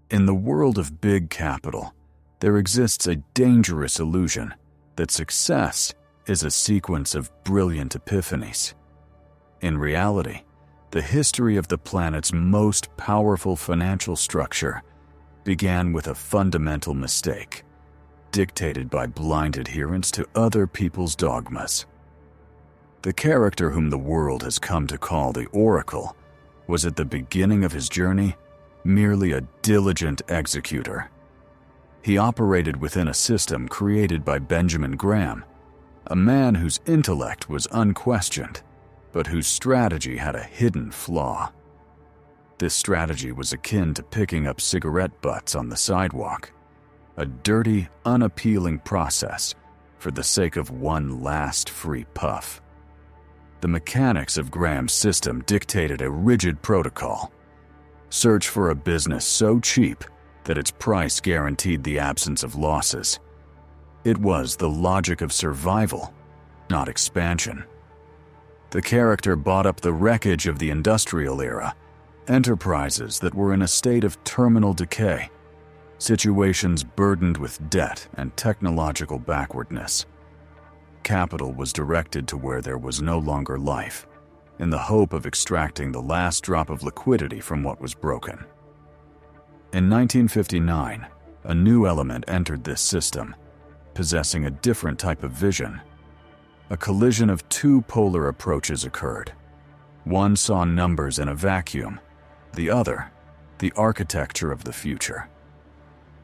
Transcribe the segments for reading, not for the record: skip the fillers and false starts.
In the world of big capital, there exists a dangerous illusion that success is a sequence of brilliant epiphanies. In reality, the history of the planet's most powerful financial structure began with a fundamental mistake, dictated by blind adherence to other people's dogmas. The character whom the world has come to call the Oracle was at the beginning of his journey merely a diligent executor. He operated within a system created by Benjamin Graham, a man whose intellect was unquestioned, but whose strategy had a hidden flaw. This strategy was akin to picking up cigarette butts on the sidewalk, a dirty, unappealing process for the sake of one last free puff. The mechanics of Graham's system dictated a rigid protocol. Search for a business so cheap that its price guaranteed the absence of losses. It was the logic of survival, not expansion. The character bought up the wreckage of the industrial era, enterprises that were in a state of terminal decay, situations burdened with debt and technological backwardness. Capital was directed to where there was no longer life, in the hope of extracting the last drop of liquidity from what was broken. In 1959, a new element entered this system, possessing a different type of vision. A collision of two polar approaches occurred. One saw numbers in a vacuum, the other, the architecture of the future.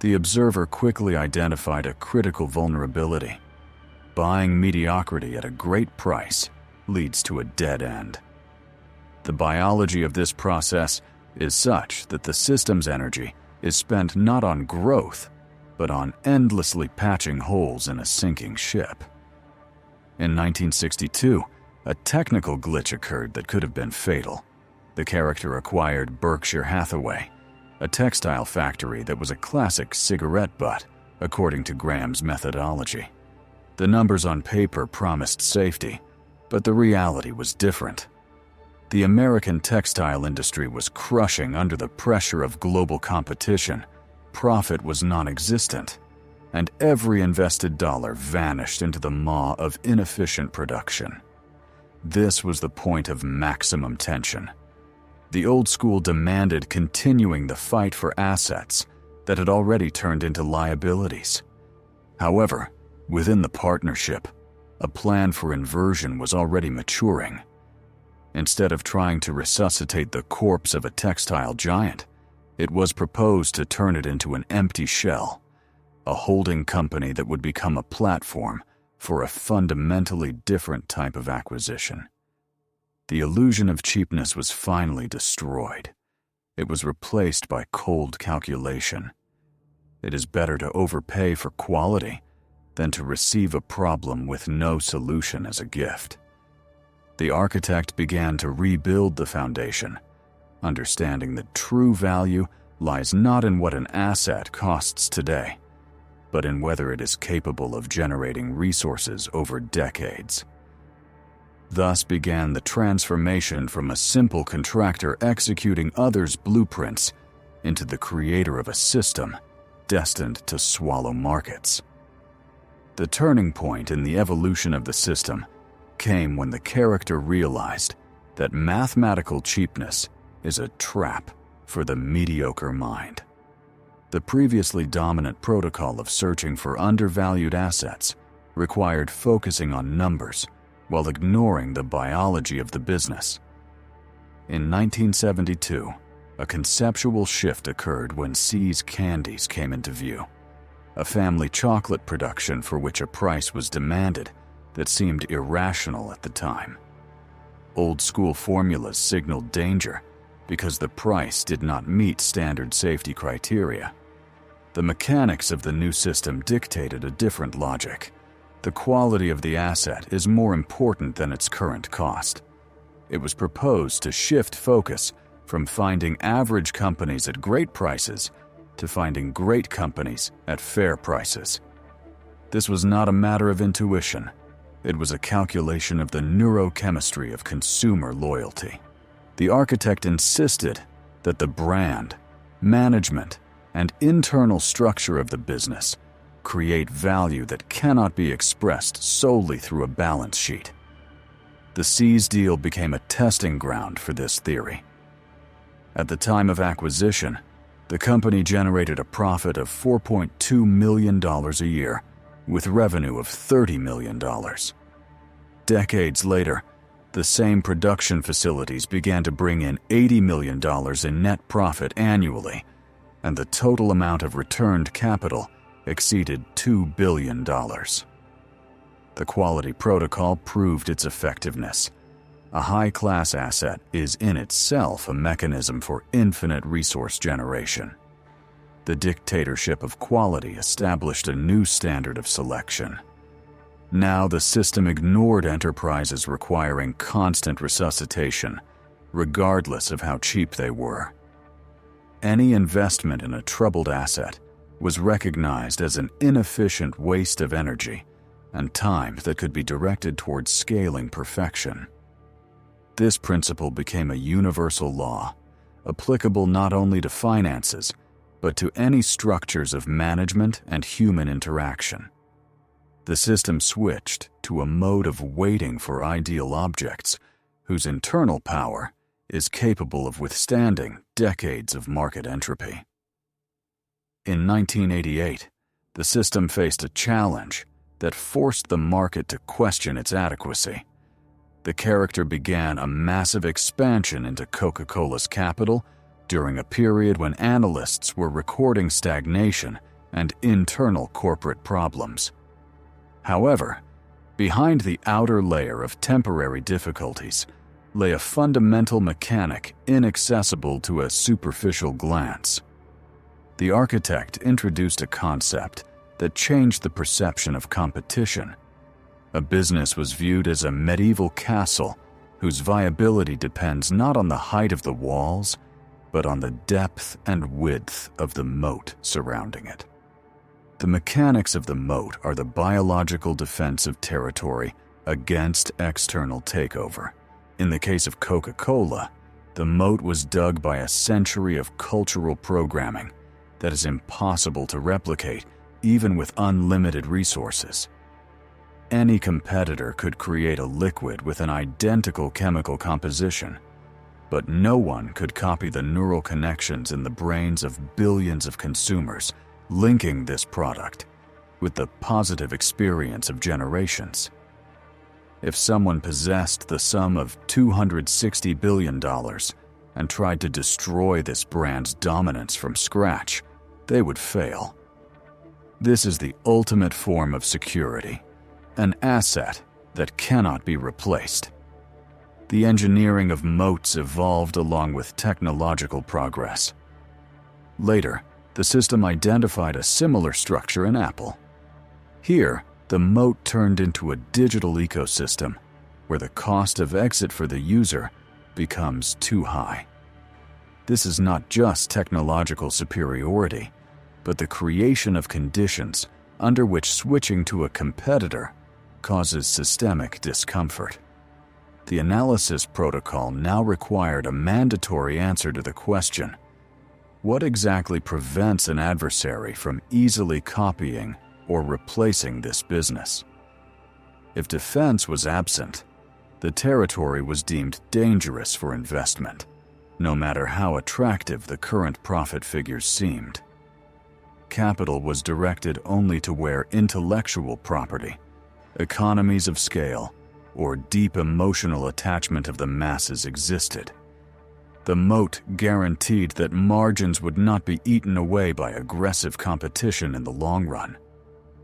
The observer quickly identified a critical vulnerability. Buying mediocrity at a great price leads to a dead end. The biology of this process is such that the system's energy is spent not on growth, but on endlessly patching holes in a sinking ship. In 1962, a technical glitch occurred that could have been fatal. The character acquired Berkshire Hathaway, a textile factory that was a classic cigarette butt, according to Graham's methodology. The numbers on paper promised safety, but the reality was different. The American textile industry was crushing under the pressure of global competition. Profit was non-existent, and every invested dollar vanished into the maw of inefficient production. This was the point of maximum tension. The old school demanded continuing the fight for assets that had already turned into liabilities. However, within the partnership, a plan for inversion was already maturing. Instead of trying to resuscitate the corpse of a textile giant, it was proposed to turn it into an empty shell, a holding company that would become a platform for a fundamentally different type of acquisition. The illusion of cheapness was finally destroyed. It was replaced by cold calculation. It is better to overpay for quality than to receive a problem with no solution as a gift. The architect began to rebuild the foundation, understanding that true value lies not in what an asset costs today, but in whether it is capable of generating resources over decades. Thus began the transformation from a simple contractor executing others' blueprints into the creator of a system destined to swallow markets. The turning point in the evolution of the system came when the character realized that mathematical cheapness is a trap for the mediocre mind. The previously dominant protocol of searching for undervalued assets required focusing on numbers while ignoring the biology of the business. In 1972, a conceptual shift occurred when See's Candies came into view, a family chocolate production for which a price was demanded that seemed irrational at the time. Old-school formulas signaled danger because the price did not meet standard safety criteria. The mechanics of the new system dictated a different logic. The quality of the asset is more important than its current cost. It was proposed to shift focus from finding average companies at great prices to finding great companies at fair prices. This was not a matter of intuition. It was a calculation of the neurochemistry of consumer loyalty. The architect insisted that the brand, management, and internal structure of the business create value that cannot be expressed solely through a balance sheet. The Seas deal became a testing ground for this theory. At the time of acquisition, the company generated a profit of $4.2 million a year, with revenue of $30 million. Decades later, the same production facilities began to bring in $80 million in net profit annually, and the total amount of returned capital exceeded $2 billion. The quality protocol proved its effectiveness. A high-class asset is in itself a mechanism for infinite resource generation. The dictatorship of quality established a new standard of selection. Now the system ignored enterprises requiring constant resuscitation, regardless of how cheap they were. Any investment in a troubled asset was recognized as an inefficient waste of energy and time that could be directed towards scaling perfection. This principle became a universal law, applicable not only to finances, but to any structures of management and human interaction. The system switched to a mode of waiting for ideal objects whose internal power is capable of withstanding decades of market entropy. In 1988, the system faced a challenge that forced the market to question its adequacy. The character began a massive expansion into Coca-Cola's capital during a period when analysts were recording stagnation and internal corporate problems. However, behind the outer layer of temporary difficulties lay a fundamental mechanic inaccessible to a superficial glance. The architect introduced a concept that changed the perception of competition. A business was viewed as a medieval castle whose viability depends not on the height of the walls, but on the depth and width of the moat surrounding it. The mechanics of the moat are the biological defense of territory against external takeover. In the case of Coca-Cola, the moat was dug by a century of cultural programming that is impossible to replicate even with unlimited resources. Any competitor could create a liquid with an identical chemical composition, but no one could copy the neural connections in the brains of billions of consumers linking this product with the positive experience of generations. If someone possessed the sum of $260 billion and tried to destroy this brand's dominance from scratch, they would fail. This is the ultimate form of security, an asset that cannot be replaced. The engineering of moats evolved along with technological progress. Later, the system identified a similar structure in Apple. Here, the moat turned into a digital ecosystem where the cost of exit for the user becomes too high. This is not just technological superiority, but the creation of conditions under which switching to a competitor causes systemic discomfort. The analysis protocol now required a mandatory answer to the question: what exactly prevents an adversary from easily copying or replacing this business? If defense was absent, the territory was deemed dangerous for investment, no matter how attractive the current profit figures seemed. Capital was directed only to where intellectual property, economies of scale, or deep emotional attachment of the masses existed. The moat guaranteed that margins would not be eaten away by aggressive competition in the long run.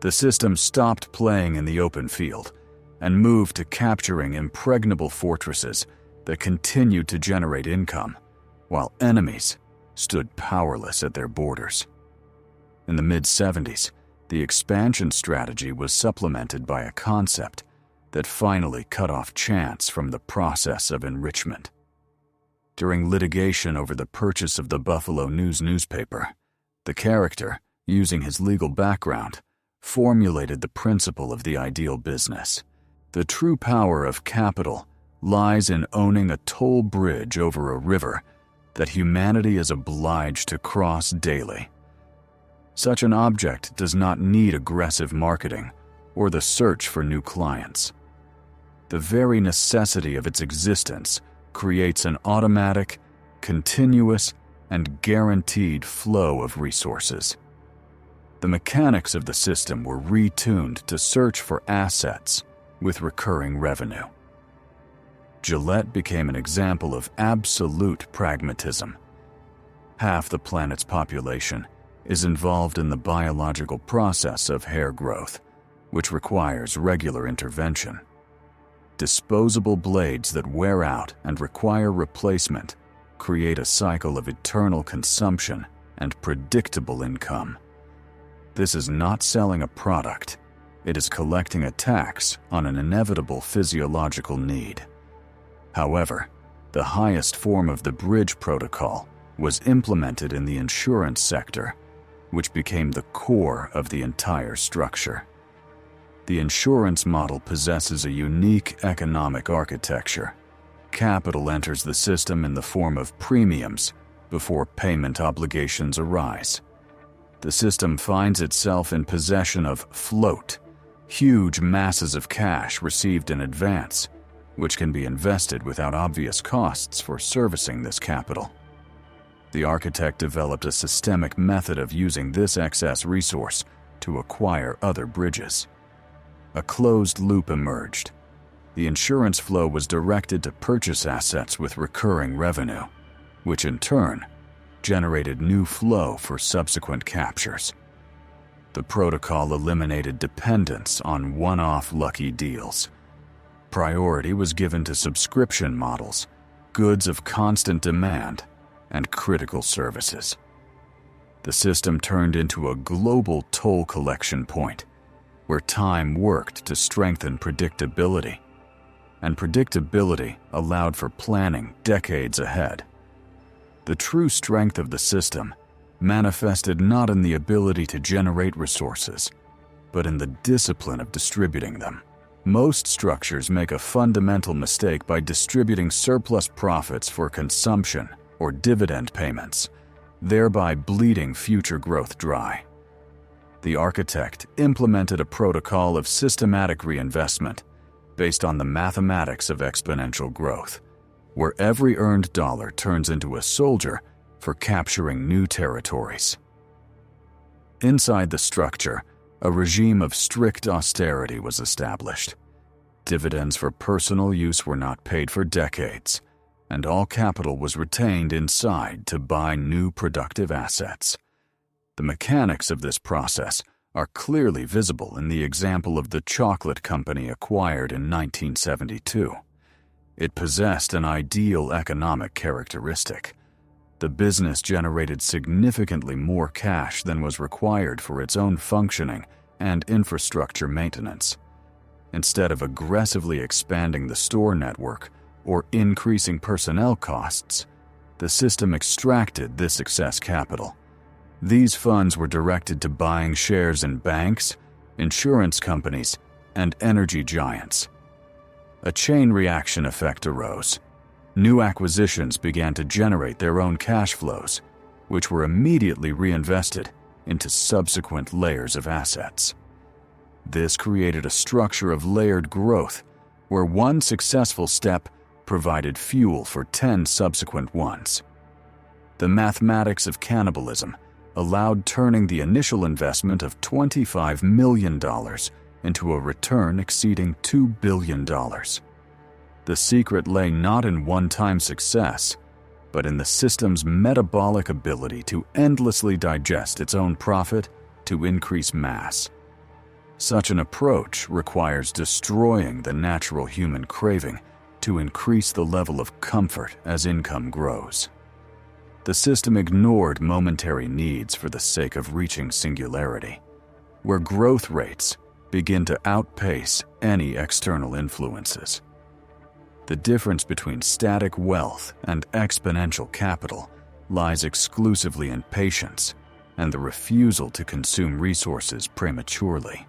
The system stopped playing in the open field and moved to capturing impregnable fortresses that continued to generate income, while enemies stood powerless at their borders. In the mid-70s, the expansion strategy was supplemented by a concept that finally cut off chance from the process of enrichment. During litigation over the purchase of the Buffalo News newspaper, the character, using his legal background, formulated the principle of the ideal business. The true power of capital lies in owning a toll bridge over a river that humanity is obliged to cross daily, Such an object does not need aggressive marketing or the search for new clients. The very necessity of its existence creates an automatic, continuous, and guaranteed flow of resources. The mechanics of the system were retuned to search for assets with recurring revenue. Gillette became an example of absolute pragmatism. Half the planet's population is involved in the biological process of hair growth, which requires regular intervention. Disposable blades that wear out and require replacement create a cycle of eternal consumption and predictable income. This is not selling a product. It is collecting a tax on an inevitable physiological need. However, the highest form of the bridge protocol was implemented in the insurance sector, which became the core of the entire structure. The insurance model possesses a unique economic architecture. Capital enters the system in the form of premiums before payment obligations arise. The system finds itself in possession of float, huge masses of cash received in advance, which can be invested without obvious costs for servicing this capital. The architect developed a systemic method of using this excess resource to acquire other bridges. A closed loop emerged. The insurance flow was directed to purchase assets with recurring revenue, which in turn generated new flow for subsequent captures. The protocol eliminated dependence on one-off lucky deals. Priority was given to subscription models, goods of constant demand, and critical services. The system turned into a global toll collection point, where time worked to strengthen predictability, and predictability allowed for planning decades ahead. The true strength of the system manifested not in the ability to generate resources, but in the discipline of distributing them. Most structures make a fundamental mistake by distributing surplus profits for consumption or dividend payments, thereby bleeding future growth dry. The architect implemented a protocol of systematic reinvestment based on the mathematics of exponential growth, where every earned dollar turns into a soldier for capturing new territories. Inside the structure, a regime of strict austerity was established. Dividends for personal use were not paid for decades, and all capital was retained inside to buy new productive assets. The mechanics of this process are clearly visible in the example of the chocolate company acquired in 1972. It possessed an ideal economic characteristic. The business generated significantly more cash than was required for its own functioning and infrastructure maintenance. Instead of aggressively expanding the store network or increasing personnel costs, the system extracted this excess capital. These funds were directed to buying shares in banks, insurance companies, and energy giants. A chain reaction effect arose. New acquisitions began to generate their own cash flows, which were immediately reinvested into subsequent layers of assets. This created a structure of layered growth, where one successful step provided fuel for 10 subsequent ones. The mathematics of cannibalism allowed turning the initial investment of $25 million into a return exceeding $2 billion. The secret lay not in one-time success, but in the system's metabolic ability to endlessly digest its own profit to increase mass. Such an approach requires destroying the natural human craving to increase the level of comfort as income grows. The system ignored momentary needs for the sake of reaching singularity, where growth rates begin to outpace any external influences. The difference between static wealth and exponential capital lies exclusively in patience and the refusal to consume resources prematurely.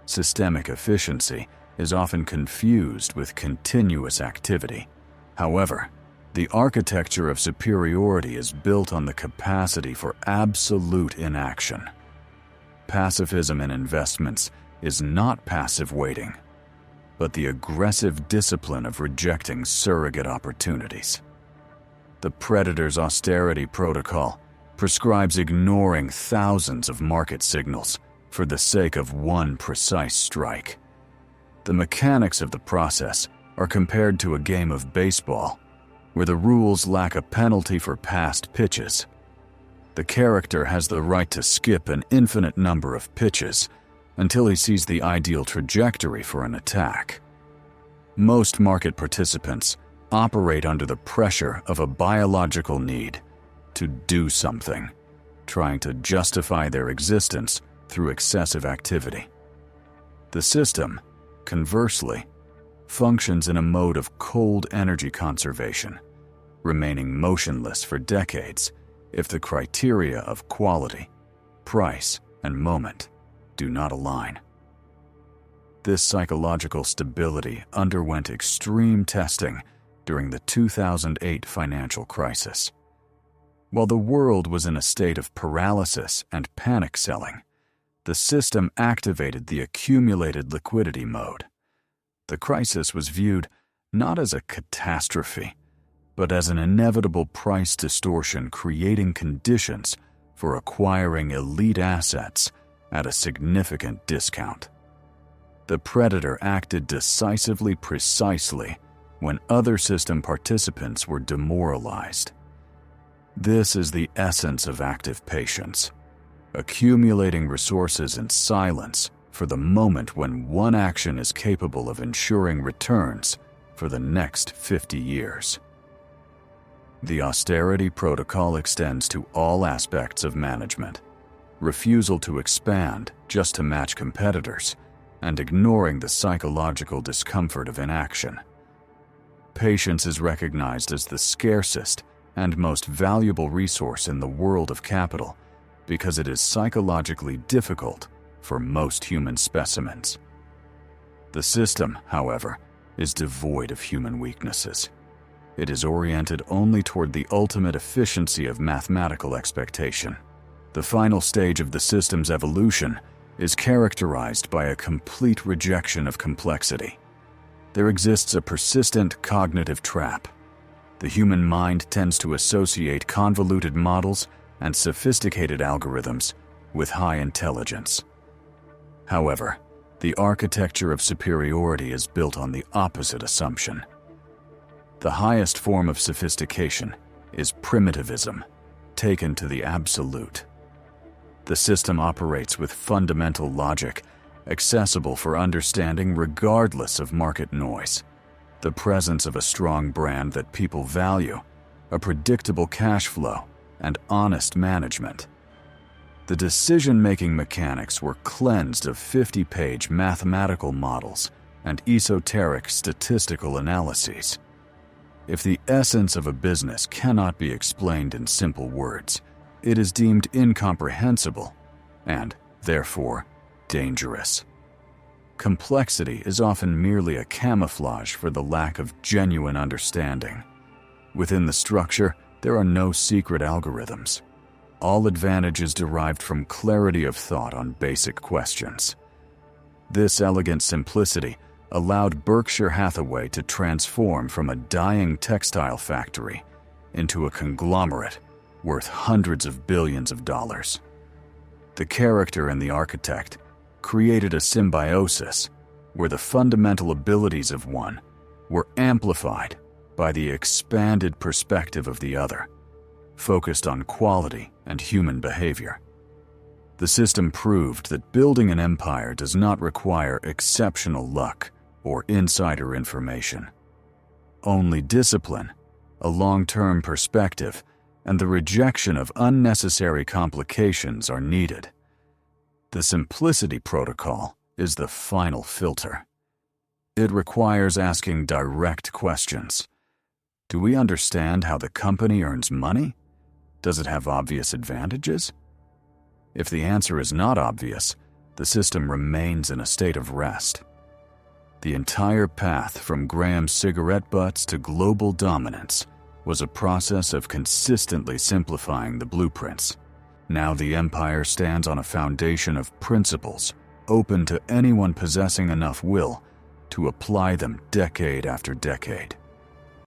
Systemic efficiency is often confused with continuous activity. However, The architecture of superiority is built on the capacity for absolute inaction. Pacifism in investments is not passive waiting, but the aggressive discipline of rejecting surrogate opportunities. The predator's austerity protocol prescribes ignoring thousands of market signals for the sake of one precise strike. The mechanics of the process are compared to a game of baseball, where the rules lack a penalty for past pitches. The character has the right to skip an infinite number of pitches until he sees the ideal trajectory for an attack. Most market participants operate under the pressure of a biological need to do something, trying to justify their existence through excessive activity. The system, conversely, functions in a mode of cold energy conservation, remaining motionless for decades if the criteria of quality, price, and moment do not align. This psychological stability underwent extreme testing during the 2008 financial crisis. While the world was in a state of paralysis and panic selling, the system activated the accumulated liquidity mode. The crisis was viewed not as a catastrophe, but as an inevitable price distortion creating conditions for acquiring elite assets at a significant discount. The predator acted decisively precisely when other system participants were demoralized. This is the essence of active patience, accumulating resources in silence for the moment when one action is capable of ensuring returns for the next 50 years. The austerity protocol extends to all aspects of management, refusal to expand just to match competitors, and ignoring the psychological discomfort of inaction. Patience is recognized as the scarcest and most valuable resource in the world of capital because it is psychologically difficult for most human specimens. The system, however, is devoid of human weaknesses. It is oriented only toward the ultimate efficiency of mathematical expectation. The final stage of the system's evolution is characterized by a complete rejection of complexity. There exists a persistent cognitive trap. The human mind tends to associate convoluted models and sophisticated algorithms with high intelligence. However, the architecture of superiority is built on the opposite assumption. The highest form of sophistication is primitivism, taken to the absolute. The system operates with fundamental logic, accessible for understanding regardless of market noise. The presence of a strong brand that people value, a predictable cash flow, and honest management. The decision-making mechanics were cleansed of 50-page mathematical models and esoteric statistical analyses. If the essence of a business cannot be explained in simple words, it is deemed incomprehensible and, therefore, dangerous. Complexity is often merely a camouflage for the lack of genuine understanding. Within the structure, there are no secret algorithms. All advantage is derived from clarity of thought on basic questions. This elegant simplicity allowed Berkshire Hathaway to transform from a dying textile factory into a conglomerate worth hundreds of billions of dollars. The character and the architect created a symbiosis where the fundamental abilities of one were amplified by the expanded perspective of the other, focused on quality and human behavior. The system proved that building an empire does not require exceptional luck or insider information. Only discipline, a long-term perspective, and the rejection of unnecessary complications are needed. The simplicity protocol is the final filter. It requires asking direct questions. Do we understand how the company earns money? Does it have obvious advantages? If the answer is not obvious, the system remains in a state of rest. The entire path from Graham's cigarette butts to global dominance was a process of consistently simplifying the blueprints. Now the empire stands on a foundation of principles, open to anyone possessing enough will to apply them decade after decade.